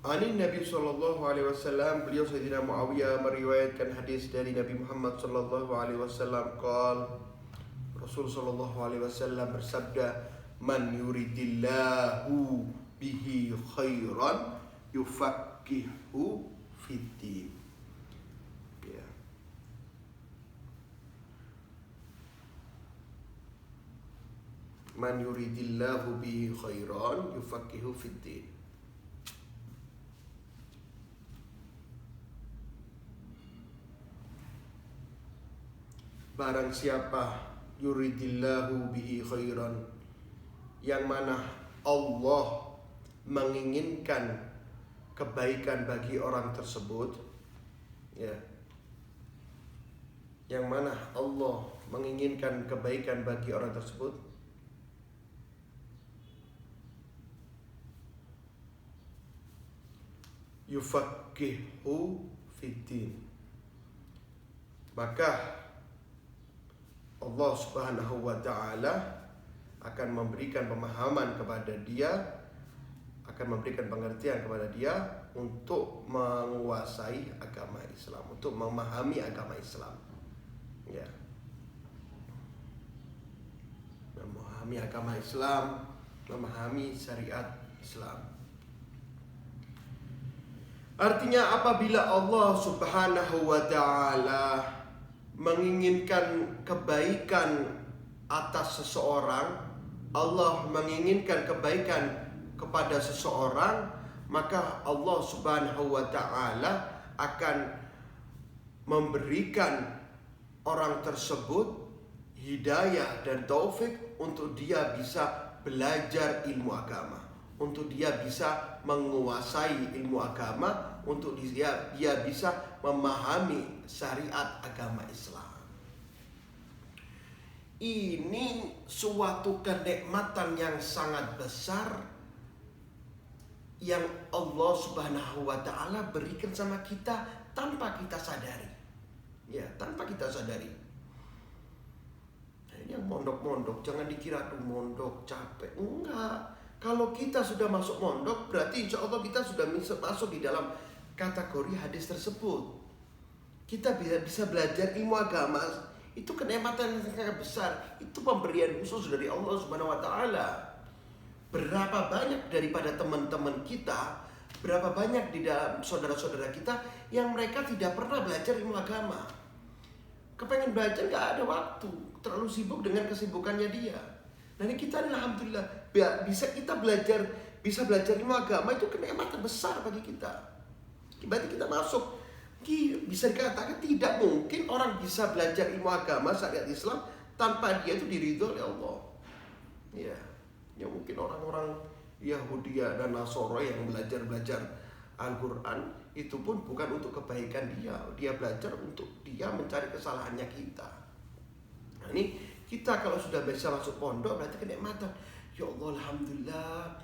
Ani Nabi sallallahu alaihi wasallam, beliau Sayyidina Muawiyah meriwayatkan hadis dari Nabi Muhammad sallallahu alaihi wasallam Rasul sallallahu alaihi wasallam bersabda, "Man yuridillahu bihi khairan yufaqihu fiddin." Ya. Man yuridillahu bihi khairan yufaqihu fiddin. Barang siapa yuridillahu bihi khairan, yang mana Allah menginginkan kebaikan bagi orang tersebut, ya, yang mana Allah menginginkan kebaikan bagi orang tersebut, yufaqihu fiddin, maka Allah Subhanahu wa ta'ala akan memberikan pemahaman kepada dia, akan memberikan pengertian kepada dia untuk menguasai agama Islam, untuk memahami agama Islam. Ya. Memahami agama Islam, memahami syariat Islam. Artinya apabila Allah Subhanahu wa ta'ala menginginkan kebaikan atas seseorang, Allah menginginkan kebaikan kepada seseorang, maka Allah Subhanahu wa ta'ala akan memberikan orang tersebut hidayah dan taufik untuk dia bisa belajar ilmu agama, untuk dia bisa menguasai ilmu agama, untuk dia bisa memahami syariat agama Islam. Ini suatu kenikmatan yang sangat besar yang Allah Subhanahu wa ta'ala berikan sama kita tanpa kita sadari. Ya, tanpa kita sadari. Nah, ini yang mondok-mondok, jangan dikira tuh mondok capek. Enggak. Kalau kita sudah masuk mondok, berarti insya Allah kita sudah masuk di dalam kategori hadis tersebut. Kita bisa belajar ilmu agama, itu kenikmatan yang sangat besar. Itu pemberian khusus dari Allah Subhanahu wa ta'ala. Berapa banyak daripada teman-teman kita, berapa banyak di dalam saudara-saudara kita yang mereka tidak pernah belajar ilmu agama. Kepengen belajar gak ada waktu, terlalu sibuk dengan kesibukannya dia. Nah ini kita alhamdulillah bisa belajar ilmu agama, itu kenikmatan besar bagi kita. Berarti kita masuk, bisa dikatakan tidak mungkin orang bisa belajar ilmu agama syariat Islam tanpa dia itu diridhoi oleh Allah. Ya mungkin orang-orang Yahudi dan Nasoro yang belajar Al-Quran itu pun bukan untuk kebaikan dia. Dia belajar untuk dia mencari kesalahannya kita. Nah ini kita kalau sudah bisa masuk pondok berarti kenikmatan. Ya Allah alhamdulillah,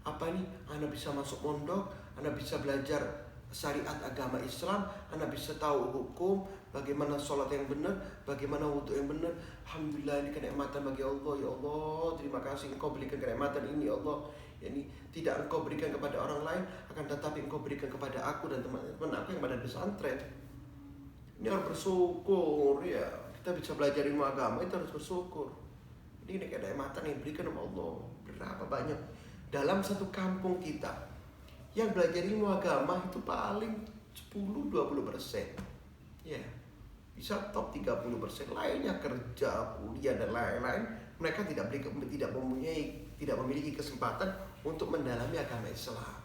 apa ini? Anda bisa masuk pondok, Anda bisa belajar syariat agama Islam, Anda bisa tahu hukum, bagaimana sholat yang benar, bagaimana wudhu yang benar. Alhamdulillah, ini kenikmatan bagi Allah. Ya Allah, terima kasih Engkau berikan kenikmatan ini ya Allah. Yani tidak Engkau berikan kepada orang lain, akan tetapi Engkau berikan kepada aku dan teman-teman aku yang ada di pesantren. Ini harus bersyukur ya. Kita bisa belajar ilmu agama, itu harus bersyukur. Ini kenikmatan yang diberikan oleh Allah. Berapa banyak dalam satu kampung kita yang belajar ilmu agama itu paling 10-20%. Ya, bisa top 30%. Lainnya kerja, kuliah dan lain-lain. Mereka tidak memiliki kesempatan untuk mendalami agama Islam.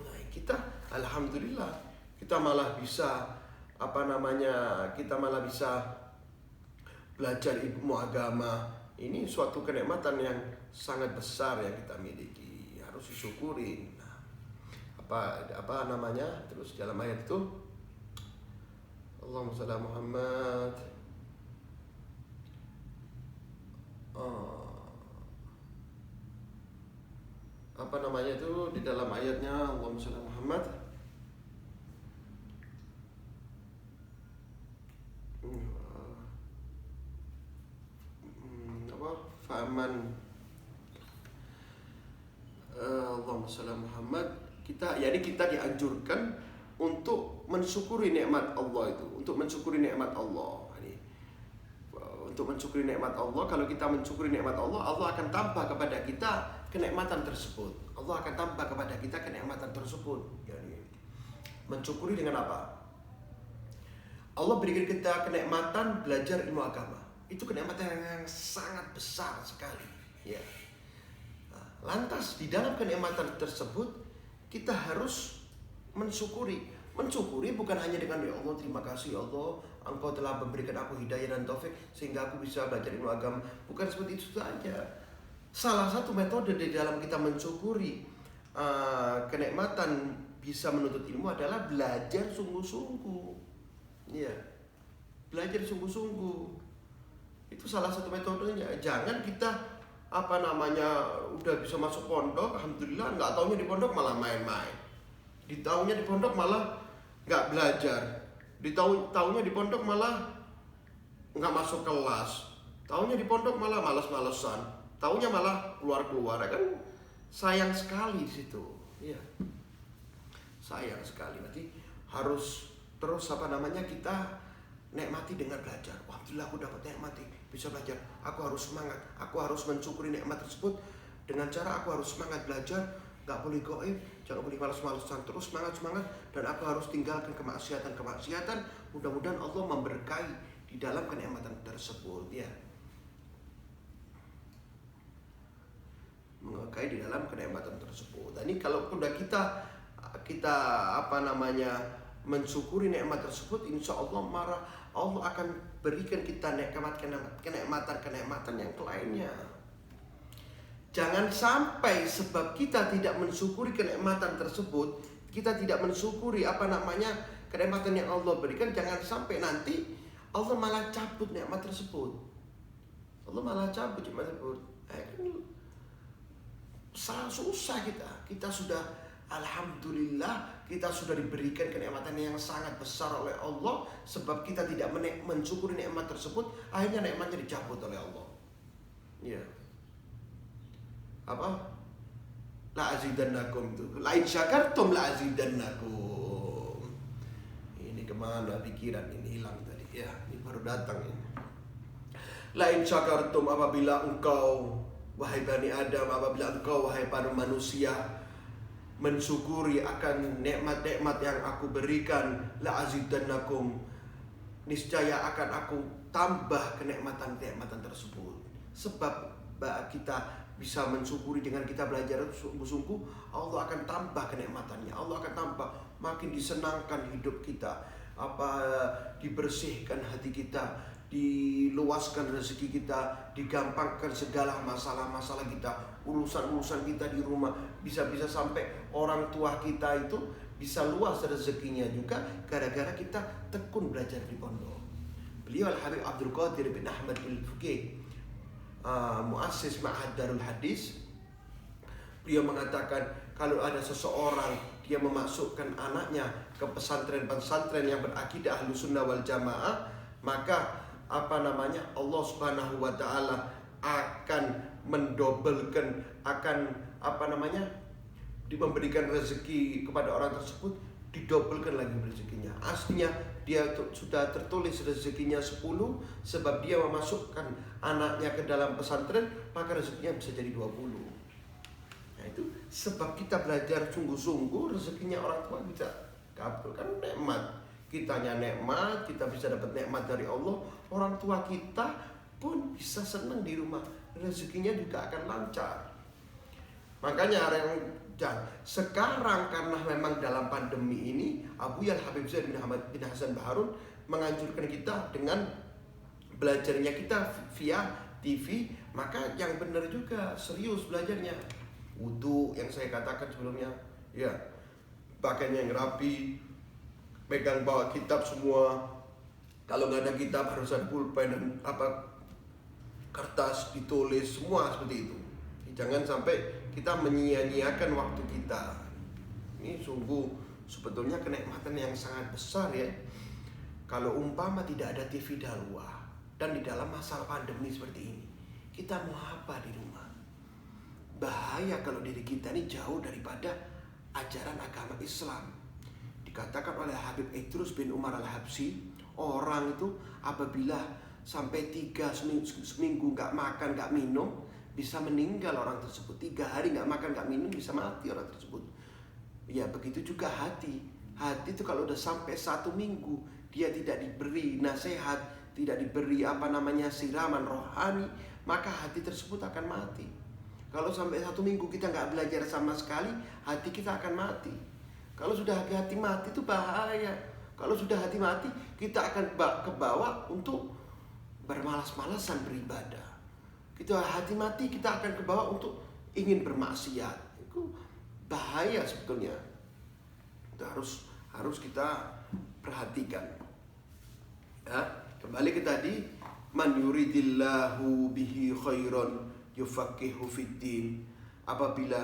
Nah, kita alhamdulillah kita malah bisa kita malah bisa belajar ilmu agama. Ini suatu kenikmatan yang sangat besar yang kita miliki, harus disyukuri. Terus dalam ayat itu Allahumma shalli ala Muhammad. Itu di dalam ayatnya Allahumma shalli ala Muhammad. Fa'aman Allahumma shalli ala Muhammad. Kita dianjurkan untuk mensyukuri nikmat Allah itu, untuk mensyukuri nikmat Allah. Untuk mensyukuri nikmat Allah, kalau kita mensyukuri nikmat Allah, Allah akan tambah kepada kita kenikmatan tersebut. Allah akan tambah kepada kita kenikmatan tersebut. Mensyukuri dengan apa? Allah berikan kita kenikmatan belajar ilmu agama. Itu kenikmatan yang sangat besar sekali. Ya. Lantas di dalam kenikmatan tersebut kita harus mensyukuri. Mensyukuri bukan hanya dengan ya Allah terima kasih ya Allah, Engkau telah memberikan aku hidayah dan taufik sehingga aku bisa belajar ilmu agama. Bukan seperti itu saja. Salah satu metode di dalam kita mensyukuri kenikmatan bisa menuntut ilmu adalah belajar sungguh-sungguh. Ya, belajar sungguh-sungguh. Itu salah satu metodenya. Jangan kita udah bisa masuk pondok, alhamdulillah, nggak taunya di pondok malah main-main. Ditaunya di pondok malah nggak belajar. Taunya di pondok malah nggak masuk kelas. Taunya di pondok malah malas-malesan. Taunya malah keluar-keluar, kan sayang sekali di situ. Iya. Sayang sekali. Berarti harus terus kita nikmati dengan belajar. Alhamdulillah aku dapat nikmati, bisa belajar. Aku harus semangat. Aku harus mensyukuri nikmat tersebut dengan cara aku harus semangat belajar. Gak boleh goib, jangan boleh malas-malesan, terus semangat, dan aku harus tinggalkan kemaksiatan. Mudah-mudahan Allah memberkahi di dalam kenikmatan tersebut, ya. Memberkahi di dalam kenikmatan tersebut. Dan ini kalau sudah kita mensyukuri nikmat tersebut, insya Allah Allah akan berikan kita kenikmatan yang lainnya. Jangan sampai sebab kita tidak mensyukuri kenikmatan tersebut, kita tidak mensyukuri kenikmatan yang Allah berikan, jangan sampai nanti Allah malah cabut nikmat tersebut. Allah malah cabut nikmat tersebut. Susah kita sudah alhamdulillah kita sudah diberikan kenikmatan yang sangat besar oleh Allah, sebab kita tidak mensyukuri nikmat tersebut, akhirnya nikmatnya dicabut oleh Allah. Ya. La azidannakum itu. La in syakartum la azidannakum. Ini kemana pikiran ini hilang tadi? Ya, ini baru datang ini. La in syakartum, apabila engkau wahai Bani Adam, apabila engkau wahai para manusia mensyukuri akan nikmat-nikmat yang aku berikan, la azidannakum, niscaya akan aku tambah kenikmatan-kenikmatan tersebut. Sebab kita bisa mensyukuri dengan kita belajar sungguh-sungguh, Allah akan tambah kenikmatannya. Allah akan tambah, makin disenangkan hidup kita, dibersihkan hati kita, diluaskan rezeki kita, digampangkan segala masalah-masalah kita, urusan-urusan kita di rumah, bisa sampai orang tua kita itu bisa luas rezekinya juga gara-gara kita tekun belajar di pondok. Beliau Al-Habib Abdul Qadir bin Ahmad Al-Fuqih, muassis Ma'had Darul Hadis, beliau mengatakan kalau ada seseorang dia memasukkan anaknya ke pesantren-pesantren yang berakidah Ahlussunnah wal Jamaah, maka Allah Subhanahu wa taala akan mendobelkan, akan memberikan rezeki kepada orang tersebut, didobelkan lagi rezekinya. Aslinya dia sudah tertulis rezekinya 10, sebab dia memasukkan anaknya ke dalam pesantren, maka rezekinya bisa jadi 20. Nah itu sebab kita belajar sungguh-sungguh, rezekinya orang tua bisa kabul, kan nikmat. Kitanya nikmat, kita bisa dapat nikmat dari Allah. Orang tua kita pun bisa senang di rumah, rezekinya juga akan lancar. Makanya sekarang karena memang dalam pandemi ini, Abu Yal Habib Zaid bin Ahmad bin Hasan Baharun menganjurkan kita dengan belajarnya kita via TV, maka yang benar juga serius belajarnya. Wudu yang saya katakan sebelumnya, ya, pakainya yang rapi, pegang bawa kitab semua. Kalau nggak ada kitab harus ada pulpen dan kertas ditulis semua seperti itu. Jangan sampai kita menyia-nyiakan waktu kita. Ini sungguh sebetulnya kenikmatan yang sangat besar, ya. Kalau umpama tidak ada TV dakwah dan di dalam masa pandemi seperti ini, kita mau apa di rumah? Bahaya kalau diri kita ini jauh daripada ajaran agama Islam. Dikatakan oleh Habib Idrus bin Umar Al-Habsyi, orang itu apabila sampai 3 seminggu nggak makan nggak minum bisa meninggal orang tersebut. 3 hari nggak makan nggak minum bisa mati orang tersebut. Ya begitu juga hati. Hati itu kalau udah sampai 1 minggu dia tidak diberi nasihat, tidak diberi siraman rohani, maka hati tersebut akan mati. Kalau sampai 1 minggu kita nggak belajar sama sekali, hati kita akan mati. Kalau sudah hati mati itu bahaya. Kalau sudah hati mati, kita akan kebawa untuk bermalas-malasan beribadah. Kita hati mati, kita akan kebawa untuk ingin bermaksiat. Itu bahaya sebetulnya. Itu harus kita perhatikan. Ya, kembali ke tadi, man yuridillahu bihi khairan yufaqihu fiddin. Apabila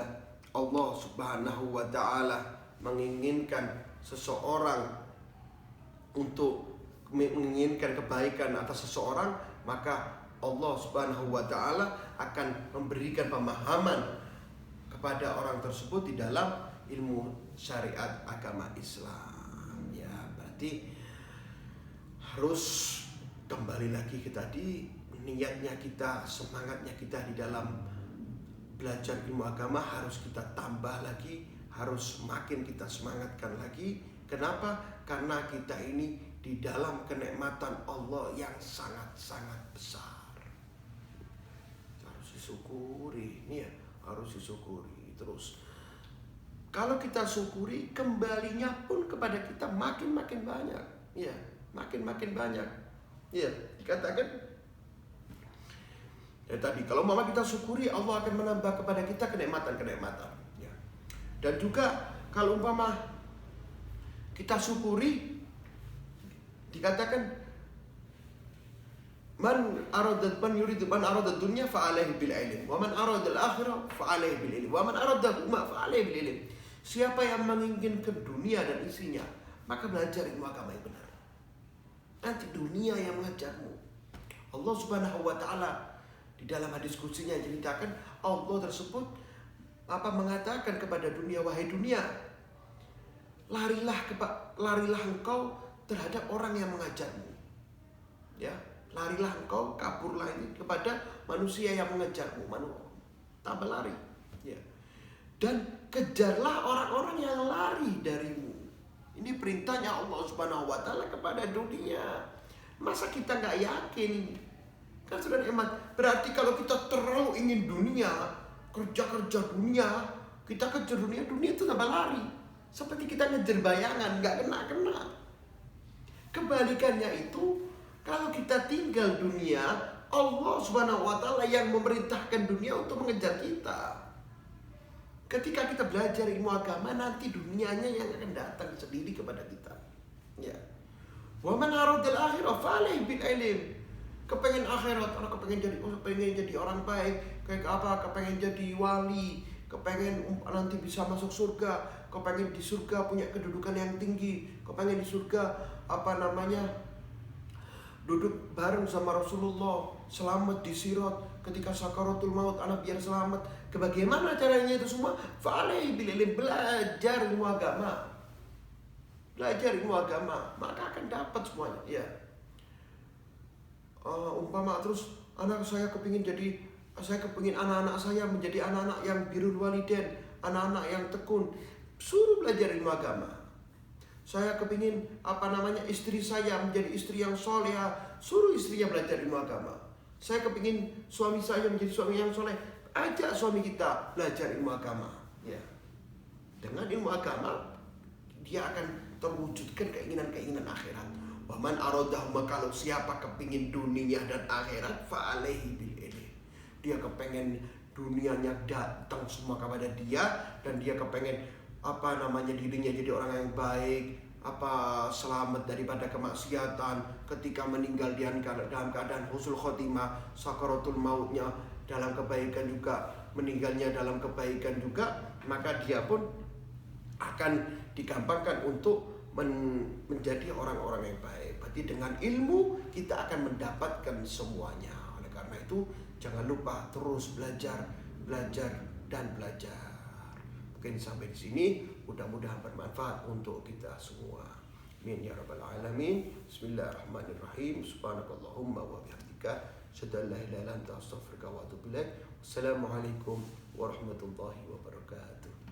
Allah Subhanahu wa taala menginginkan seseorang untuk menginginkan kebaikan atas seseorang, maka Allah Subhanahu wa taala akan memberikan pemahaman kepada orang tersebut di dalam ilmu syariat agama Islam. Ya, berarti harus kembali lagi ke tadi, niatnya kita, semangatnya kita di dalam belajar ilmu agama harus kita tambah lagi, harus makin kita semangatkan lagi. Kenapa? Karena kita ini di dalam kenikmatan Allah yang sangat-sangat besar. Harus disyukuri, ini ya, harus disyukuri terus. Kalau kita syukuri, kembalinya pun kepada kita makin banyak, ya, makin banyak. Ya, dikatakan ya tadi, kalau kita syukuri, Allah akan menambah kepada kita kenikmatan-kenikmatan. Ya. Dan juga kalau kita syukuri, dikatakan man arada dunya fa alaihi bil ilm wa man arada al akhirah fa alaihi bil ilm wa man arada huma fa alaihi bil ilm. Siapa yang menginginkan dunia dan isinya, maka belajar ilmu agama yang benar. Nanti dunia yang mengajarmu. Allah Subhanahu wa taala di dalam hadis qudsinya ceritakan, Allah tersebut mengatakan kepada dunia, wahai dunia, larilah engkau terhadap orang yang mengajarmu. Ya, larilah engkau, kaburlah ini kepada manusia yang mengejarmu. Tambah lari. Ya. Dan kejarlah orang-orang yang lari darimu. Ini perintahnya Allah Subhanahu wa taala kepada dunia. Masa kita nggak yakin? Kan sudah hemat. Berarti kalau kita terlalu ingin dunia, kerja dunia, kita kejar dunia itu tambah lari. Seperti kita ngejar bayangan, nggak kena. Kebalikannya itu, kalau kita tinggal dunia, Allah Subhanahu wa taala yang memerintahkan dunia untuk mengejar kita. Ketika kita belajar ilmu agama, nanti dunianya yang akan datang sendiri kepada kita. Ya. Wa man aradal akhirah fa alaihi bil ilm. Kepengen akhirat, orang kepengen jadi orang baik, kepengen jadi wali, kepengen nanti bisa masuk surga, kepengen di surga punya kedudukan yang tinggi, kepengen di surga duduk bareng sama Rasulullah, selamat di sirat ketika sakaratul maut, anak biar selamat. Bagaimana caranya itu semua? Fa'alaihi bil ilm, belajar ilmu agama. Belajar ilmu agama, maka akan dapat semuanya. Ya. Terus saya kepingin anak-anak saya menjadi anak-anak yang birrul walidain, anak-anak yang tekun. Suruh belajar ilmu agama. Saya kepingin istri saya menjadi istri yang soleha, suruh istrinya belajar ilmu agama. Saya kepingin suami saya menjadi suami yang soleh, ajak suami kita belajar ilmu agama. Ya. Dengan ilmu agama dia akan terwujudkan keinginan-keinginan akhirat. Waman aradahuma, kalau siapa kepingin dunia dan akhirat, fa alaihi bil ilm. Dia kepengen dunianya datang semua kepada dia, dan dia kepengen dirinya jadi orang yang baik, selamat daripada kemaksiatan, ketika meninggal dia dalam keadaan husnul khotimah, sakaratul mautnya dalam kebaikan juga, meninggalnya dalam kebaikan juga, maka dia pun akan digampangkan untuk menjadi orang-orang yang baik. Berarti dengan ilmu kita akan mendapatkan semuanya. Oleh karena itu jangan lupa terus belajar dan belajar. Mungkin sampai di sini, mudah-mudahan bermanfaat untuk kita semua. Amin ya rabbal alamin. Bismillahirrahmanirrahim. Subhanakallahumma wa bihamdika, asyhadu an la ilaha illa anta, astaghfiruka wa atubu ilaik. Wassalamualaikum warahmatullahi wabarakatuh.